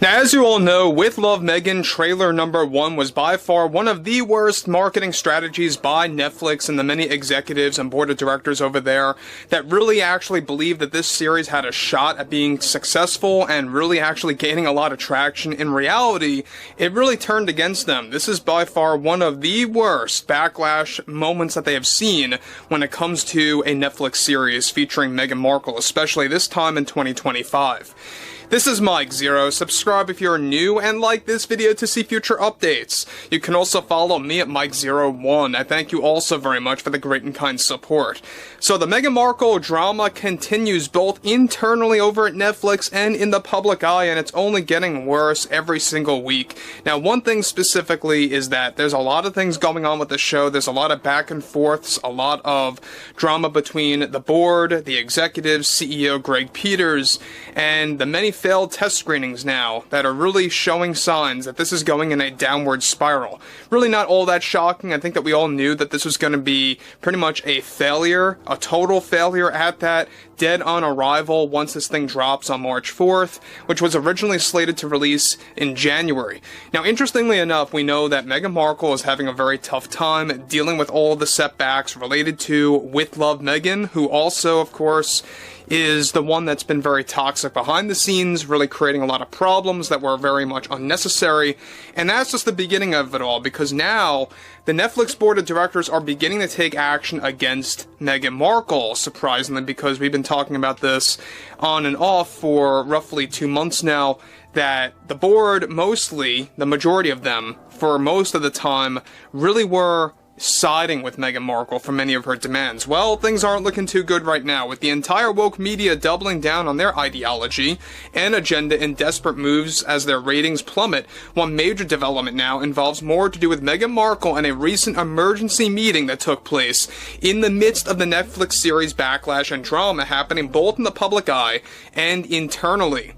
Now, as you all know, With Love Meghan trailer number 1 was by far one of the worst marketing strategies by Netflix and the many executives and board of directors over there that really actually believed that this series had a shot at being successful and really actually gaining a lot of traction. In reality, it really turned against them. This is by far one of the worst backlash moments that they have seen when it comes to a Netflix series featuring Meghan Markle, especially this time in 2025. This is Mike Zero. Subscribe if you're new and like this video to see future updates. You can also follow me at Mike01. I thank you also very much for the great and kind support. So the Meghan Markle drama continues both internally over at Netflix and in the public eye, and it's only getting worse every single week. Now, one thing specifically is that there's a lot of things going on with the show. There's a lot of back and forths, a lot of drama between the board, the executives, CEO Greg Peters, and the many failed test screenings now that are really showing signs that this is going in a downward spiral. Really not all that shocking. I think that we all knew that this was going to be pretty much a failure, a total failure at that, dead on arrival once this thing drops on March 4th, which was originally slated to release in January. Now, interestingly enough, we know that Meghan Markle is having a very tough time dealing with all the setbacks related to With Love Meghan, who also, of course, is the one that's been very toxic behind the scenes, really creating a lot of problems that were very much unnecessary. And that's just the beginning of it all, because now the Netflix board of directors are beginning to take action against Meghan Markle, surprisingly, because we've been talking about this on and off for roughly 2 months now, that the board, mostly, the majority of them, for most of the time, really were siding with Meghan Markle for many of her demands. Well, things aren't looking too good right now, with the entire woke media doubling down on their ideology and agenda in desperate moves as their ratings plummet. One major development now involves more to do with Meghan Markle and a recent emergency meeting that took place in the midst of the Netflix series backlash and drama happening both in the public eye and internally.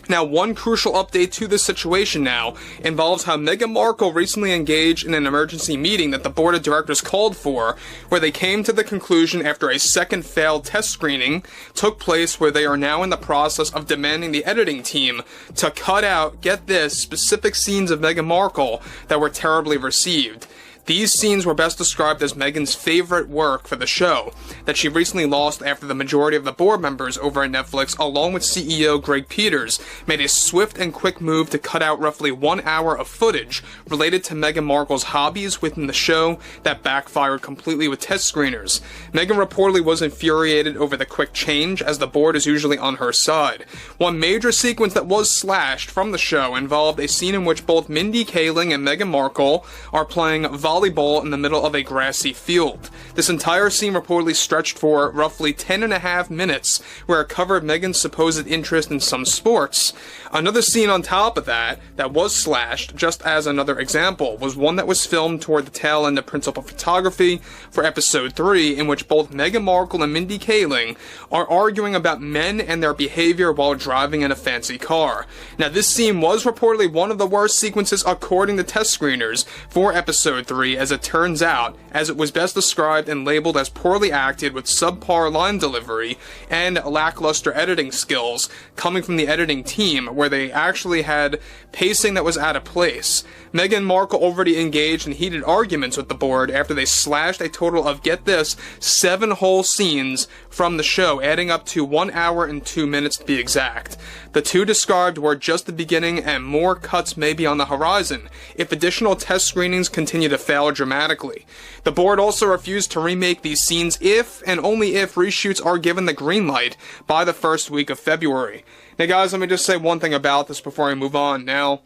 Now, one crucial update to this situation now involves how Meghan Markle recently engaged in an emergency meeting that the board of directors called for, where they came to the conclusion after a second failed test screening took place, where they are now in the process of demanding the editing team to cut out, get this, specific scenes of Meghan Markle that were terribly received. These scenes were best described as Meghan's favorite work for the show, that she recently lost after the majority of the board members over at Netflix, along with CEO Greg Peters, made a swift and quick move to cut out roughly 1 hour of footage related to Meghan Markle's hobbies within the show that backfired completely with test screeners. Meghan reportedly was infuriated over the quick change, as the board is usually on her side. One major sequence that was slashed from the show involved a scene in which both Mindy Kaling and Meghan Markle are playing volleyball in the middle of a grassy field. This entire scene reportedly stretched for roughly 10.5 minutes, where it covered Meghan's supposed interest in some sports. Another scene on top of that was slashed, just as another example, was one that was filmed toward the tail end of principal photography for episode 3, in which both Meghan Markle and Mindy Kaling are arguing about men and their behavior while driving in a fancy car. Now, this scene was reportedly one of the worst sequences according to test screeners for episode 3, as it turns out, as it was best described and labeled as poorly acted with subpar line delivery and lackluster editing skills coming from the editing team, where they actually had pacing that was out of place. Meghan Markle already engaged in heated arguments with the board after they slashed a total of, get this, 7 whole scenes from the show, adding up to 1 hour and 2 minutes to be exact. The two described were just the beginning, and more cuts may be on the horizon if additional test screenings continue to fail dramatically. The board also refused to remake these scenes if, and only if, reshoots are given the green light by the first week of February. Now guys, let me just say one thing about this before I move on. Now,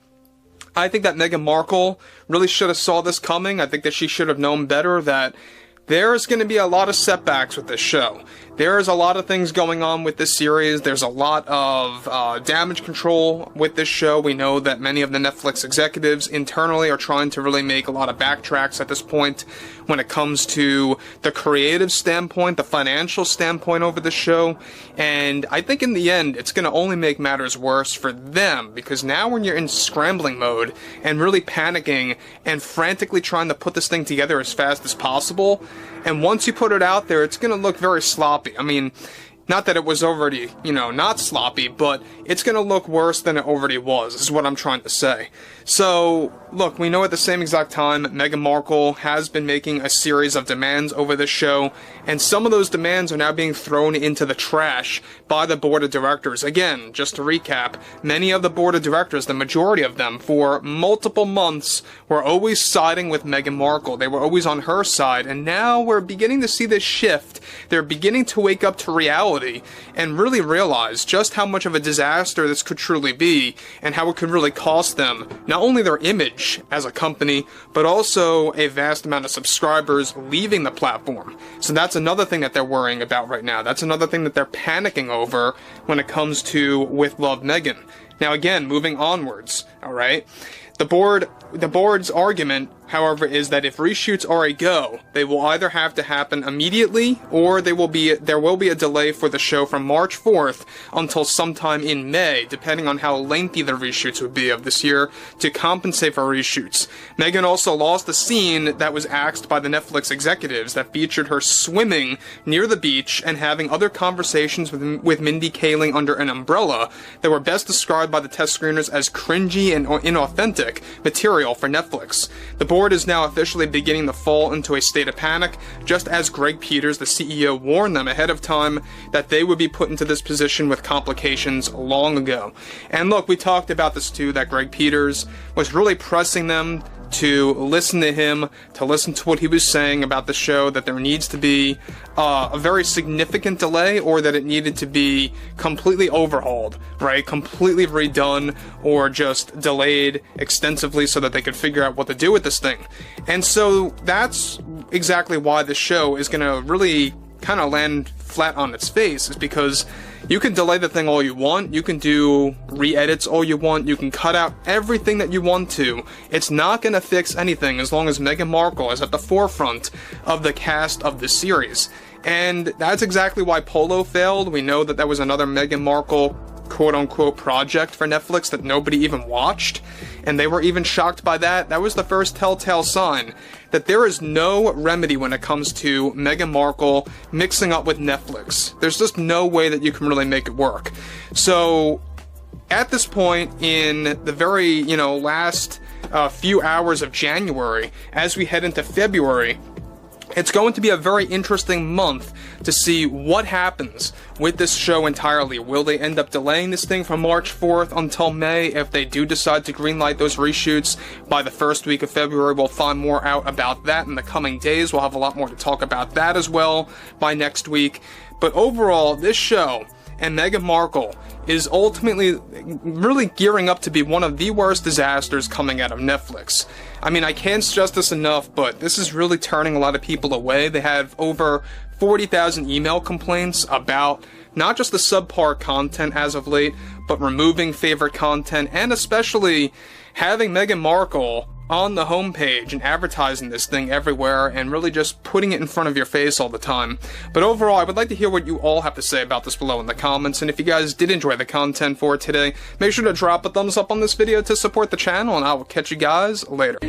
I think that Meghan Markle really should have saw this coming. I think that she should have known better that there's going to be a lot of setbacks with this show. There's a lot of things going on with this series. There's a lot of damage control with this show. We know that many of the Netflix executives internally are trying to really make a lot of backtracks at this point when it comes to the creative standpoint, the financial standpoint over the show. And I think in the end, it's going to only make matters worse for them, because now when you're in scrambling mode and really panicking and frantically trying to put this thing together as fast as possible, and once you put it out there, it's going to look very sloppy. I mean, Not that it was already, not sloppy, but it's going to look worse than it already was, is what I'm trying to say. So, look, we know at the same exact time, Meghan Markle has been making a series of demands over this show, and some of those demands are now being thrown into the trash by the board of directors. Again, just to recap, many of the board of directors, the majority of them, for multiple months, were always siding with Meghan Markle. They were always on her side, and now we're beginning to see this shift. They're beginning to wake up to reality and really realize just how much of a disaster this could truly be, and how it could really cost them not only their image as a company, but also a vast amount of subscribers leaving the platform. So that's another thing that they're worrying about right now. That's another thing that they're panicking over when it comes to With Love Meghan. Now again, moving onwards, alright? The board's argument, however, is that if reshoots are a go, they will either have to happen immediately, or there will be a delay for the show from March 4th until sometime in May, depending on how lengthy the reshoots would be of this year, to compensate for reshoots. Meghan also lost a scene that was axed by the Netflix executives that featured her swimming near the beach and having other conversations with Mindy Kaling under an umbrella that were best described by the test screeners as cringy and inauthentic material for Netflix. The board is now officially beginning to fall into a state of panic, just as Greg Peters, the CEO, warned them ahead of time that they would be put into this position with complications long ago. And look, we talked about this too, that Greg Peters was really pressing them to listen to him, to listen to what he was saying about the show, that there needs to be a very significant delay, or that it needed to be completely overhauled, right? Completely redone, or just delayed extensively so that they could figure out what to do with this thing. And so that's exactly why the show is going to really kind of land flat on its face, is because you can delay the thing all you want, you can do re-edits all you want, you can cut out everything that you want to. It's not going to fix anything as long as Meghan Markle is at the forefront of the cast of this series. And that's exactly why Polo failed. We know that there was another Meghan Markle quote-unquote project for Netflix that nobody even watched, and they were even shocked by that. That was the first telltale sign that there is no remedy when it comes to Meghan Markle mixing up with Netflix. There's just no way that you can really make it work. So, at this point, in the very, last few hours of January, as we head into February, it's going to be a very interesting month to see what happens with this show entirely. Will they end up delaying this thing from March 4th until May? If they do decide to greenlight those reshoots by the first week of February, we'll find more out about that in the coming days. We'll have a lot more to talk about that as well by next week. But overall, this show and Meghan Markle is ultimately really gearing up to be one of the worst disasters coming out of Netflix. I mean, I can't stress this enough, but this is really turning a lot of people away. They have over 40,000 email complaints about not just the subpar content as of late, but removing favorite content, and especially having Meghan Markle on the homepage and advertising this thing everywhere and really just putting it in front of your face all the time. But overall, I would like to hear what you all have to say about this below in the comments, and if you guys did enjoy the content for today, make sure to drop a thumbs up on this video to support the channel, and I will catch you guys later.